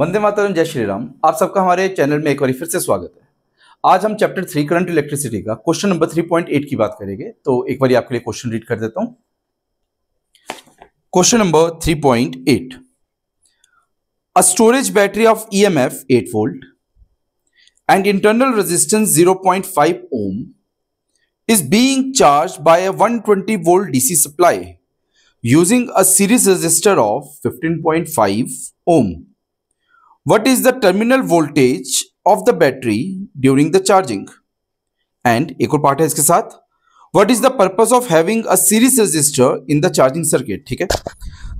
वंदे मातरम, जय श्री राम। आप सबका हमारे चैनल में एक बार फिर से स्वागत है। आज हम चैप्टर 3 करंट इलेक्ट्रिसिटी का क्वेश्चन नंबर 3.8 की बात करेंगे। तो एक बार आपके लिए क्वेश्चन रीड कर देता हूं। Question number 3.8, a storage battery of EMF 8 volt and internal resistance 0.5 ohm is being charged by a 120 volt DC supply using a series resistor of 15.5 ohm. What is the terminal voltage of the battery during the charging? And एक और part है इसके साथ, what is the purpose of having a series resistor in the charging circuit? ठीक है,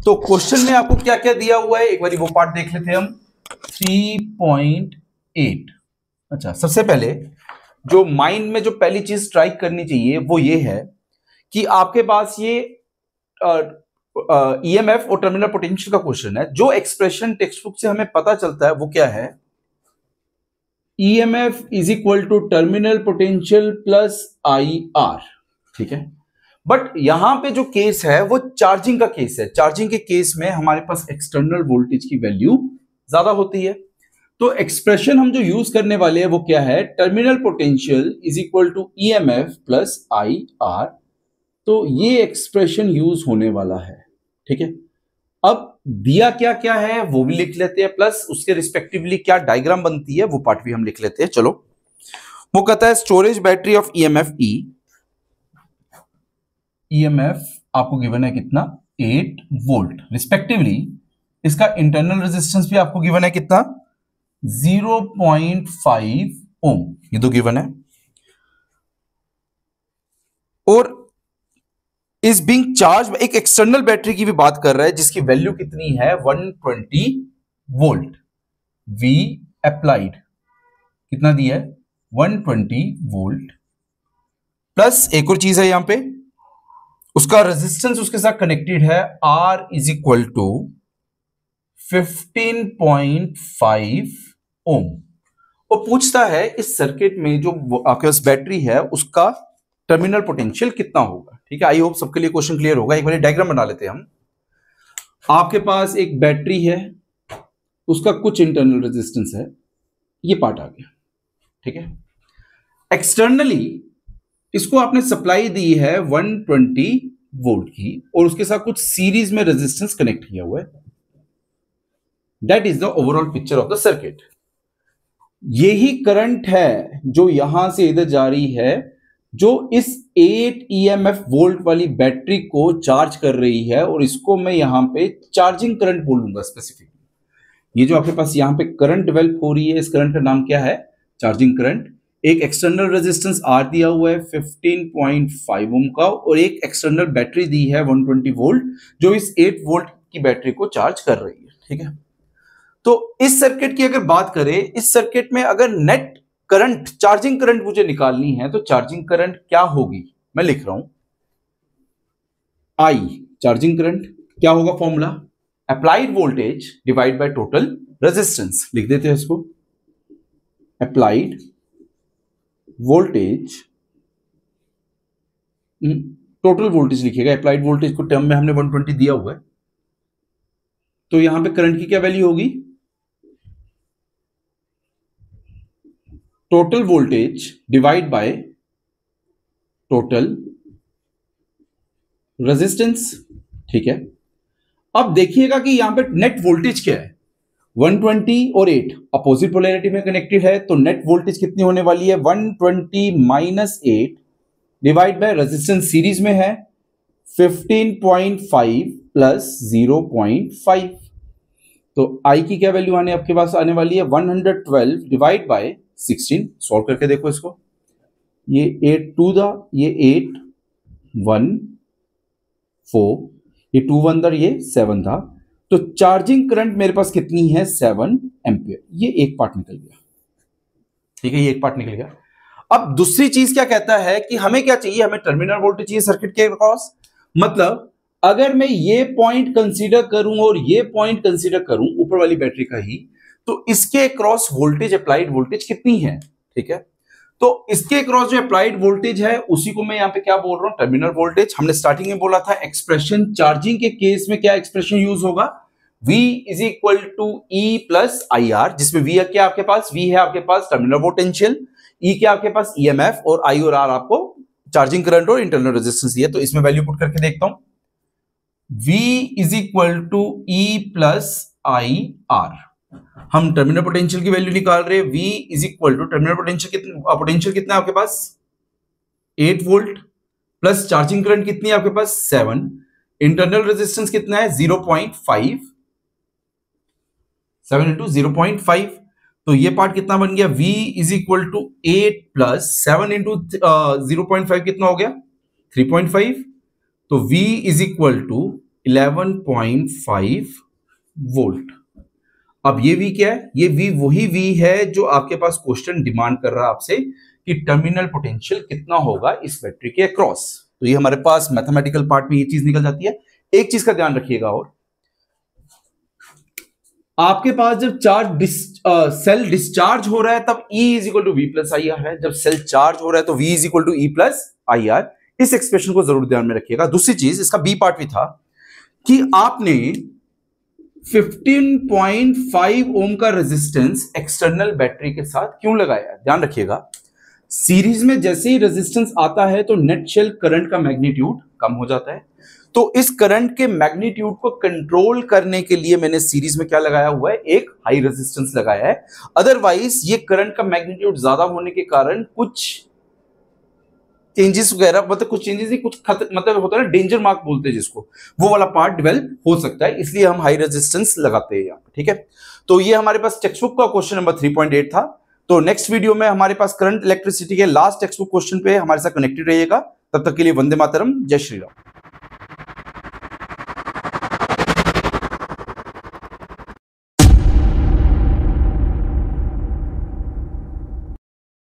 तो question में आपको क्या क्या दिया हुआ है एक बार वो पार्ट देख लेते हैं हम। 3.8, अच्छा, सबसे पहले जो माइंड में जो पहली चीज स्ट्राइक करनी चाहिए वो ये है कि आपके पास ये EMF और टर्मिनल पोटेंशियल का क्वेश्चन है। जो एक्सप्रेशन टेक्स्ट बुक से हमें पता चलता है वो क्या है, EMF is equal to terminal potential plus IR। ठीक है, बट यहां पे जो केस है वो चार्जिंग का केस है। चार्जिंग के केस में हमारे पास एक्सटर्नल वोल्टेज की वैल्यू ज्यादा होती है। तो एक्सप्रेशन हम जो यूज करने वाले हैं वो क्या है, terminal potential is equal to EMF plus IR। तो ये एक्सप्रेशन यूज होने वाला है। ठीक है, अब दिया क्या क्या है वो भी लिख लेते हैं, प्लस उसके रिस्पेक्टिवली क्या डायग्राम बनती है वो पार्ट भी हम लिख लेते हैं। चलो, वो कहता है storage battery of EMF EMF आपको गिवन है कितना, 8 वोल्ट। रिस्पेक्टिवली इसका इंटरनल रेजिस्टेंस भी आपको गिवन है कितना, 0.5 ओम। ये तो गिवन है। और इज बीइंग चार्ज, एक एक्सटर्नल बैटरी की भी बात कर रहा है जिसकी वैल्यू कितनी है, 120 वोल्ट। V अप्लाइड कितना दिया है, 120 वोल्ट। प्लस एक और चीज है यहां पे, उसका रेजिस्टेंस उसके साथ कनेक्टेड है, R इज इक्वल टू 15.5 ओम। वो पूछता है इस सर्किट में जो आपके पास बैटरी है उसका टर्मिनल पोटेंशियल कितना होगा। ठीक है, आई होप सबके लिए क्वेश्चन क्लियर होगा। एक बार डायग्राम बना लेते हैं हम। आपके पास एक बैटरी है, उसका कुछ इंटरनल रेजिस्टेंस है, ये पार्ट आ गया। ठीक है, एक्सटर्नली इसको आपने सप्लाई दी है 120 वोल्ट की और उसके साथ कुछ सीरीज में रेजिस्टेंस कनेक्ट किया हुआ है। That is the overall picture of the circuit. यही करंट है जो यहां से इधर जा रही है, जो इस 8 EMF वोल्ट वाली बैटरी को चार्ज कर रही है, और इसको मैं यहां पे चार्जिंग करंट बोलूंगा स्पेसिफिकली। ये जो आपके पास यहां पे करंट डेवलप हो रही है, इस करंट का नाम क्या है, चार्जिंग करंट। एक एक्सटर्नल रेजिस्टेंस R दिया हुआ है 15.5 ओम का, और एक एक्सटर्नल बैटरी दी है 120 वोल्ट जो इस 8 वोल्ट की बैटरी को चार्ज कर रही है। ठीक है, तो इस सर्किट की अगर बात करें, इस सर्किट में अगर नेट करंट, चार्जिंग करंट मुझे निकालनी है, तो चार्जिंग करंट क्या होगी, मैं लिख रहा हूं I। चार्जिंग करंट क्या होगा, formula applied voltage divide by total resistance. लिख देते हैं इसको, अप्लाइड वोल्टेज, टोटल वोल्टेज लिखिएगा। अप्लाइड वोल्टेज को टर्म में हमने 120 दिया हुआ है, तो यहां पे करंट की क्या वैल्यू होगी, total voltage divide by total resistance. ठीक है, अब देखिएगा कि यहां पे नेट वोल्टेज क्या है, 120 और 8 अपोजिट पोलैरिटी में कनेक्टेड है, तो नेट वोल्टेज कितनी होने वाली है, 120 minus 8 divide by resistance series में है 15.5 प्लस 0.5। तो I की क्या वैल्यू आने आपके पास आने वाली है, 112 डिवाइड बाय 16। सॉल्व करके देखो इसको, ये 8 2 था, ये 8 1 4, ये 2 1 था, ये 7 था। तो चार्जिंग करंट मेरे पास कितनी है, 7 एम्पियर। ये एक पार्ट निकल गया। ठीक है, ये एक पार्ट निकल गया। अब दूसरी चीज क्या कहता है कि हमें क्या चाहिए, हमें टर्मिनल वोल्टेज चाहिए सर्किट के अक्रॉस। मतलब अगर मैं ये पॉइंट कंसीडर करूं और ये पॉइंट कंसीडर करूं ऊपर वाली बैटरी का ही, तो इसके क्रॉस वोल्टेज, अप्लाइड वोल्टेज कितनी है। ठीक है, तो इसके क्रॉस जो अप्लाइड वोल्टेज है उसी को मैं यहां पे क्या बोल रहा हूं, टर्मिनल वोल्टेज। हमने स्टार्टिंग में बोला था एक्सप्रेशन चार्जिंग के केस में क्या एक्सप्रेशन यूज होगा, V is equal to E plus I R, जिसमें V क्या आपके पास, V है आपके पास टर्मिनल पोटेंशियल, E क्या आपके पास EMF, और I और R आपको चार्जिंग करंट और इंटरनल रेजिस्टेंस दिया। तो इसमें वैल्यू पुट करके देखता हूं। V is equal to E plus I R, हम टर्मिनल पोटेंशियल की वैल्यू निकाल रहे हैं। V is equal to terminal potential कितना है आपके पास 8 वोल्ट, प्लस चार्जिंग करंट कितनी है आपके पास 7, इंटरनल रेजिस्टेंस कितना है 0.5, 7 इंटू 0.5, तो ये पार्ट कितना बन गया, V is equal to 8 plus 7 into 0.5 कितना हो गया 3.5, तो V is equal to 11.5 volt. अब ये V क्या है, ये V वही V है जो आपके पास क्वेश्चन डिमांड कर रहा है आपसे कि टर्मिनल पोटेंशियल कितना होगा इस बैटरी के अक्रॉस। तो ये हमारे पास मैथमेटिकल पार्ट में ये चीज निकल जाती है। एक चीज का ध्यान रखिएगा, और आपके पास जब सेल डिस्चार्ज हो रहा है तब E is equal to V plus I R है, जब सेल चार्ज हो रहा है तो V is equal to E plus I R. इस एक्सप्रेशन को जरूर ध्यान में रखिएगा। दूसरी चीज, इसका बी पार्ट भी था कि आपने 15.5 ओम का रेजिस्टेंस एक्सटर्नल बैटरी के साथ क्यों लगाया। ध्यान रखिएगा, सीरीज में जैसे ही रेजिस्टेंस आता है तो नेट शेल करंट का मैग्नीट्यूड कम हो जाता है। तो इस करंट के मैग्नीट्यूड को कंट्रोल करने के लिए मैंने सीरीज में क्या लगाया हुआ है, एक हाई रेजिस्टेंस लगाया है। अदरवाइज ये करंट का मैग्नीट्यूड ज्यादा होने के कारण कुछ चेंजेस वगैरह, मतलब कुछ चेंजेस नहीं, कुछ मतलब होता है ना डेंजर मार्क बोलते हैं जिसको, वो वाला पार्ट डेवलप हो सकता है, इसलिए हम हाई रेजिस्टेंस लगाते हैं यहाँ पे। ठीक है, तो ये हमारे पास टेक्स्ट बुक का क्वेश्चन नंबर 3.8 था। तो नेक्स्ट वीडियो में हमारे पास करंट इलेक्ट्रिसिटी के लास्ट टेक्स्ट बुक क्वेश्चन पे हमारे साथ कनेक्टेड रहिएगा। तब तक के लिए वंदे मातरम, जय श्री राम।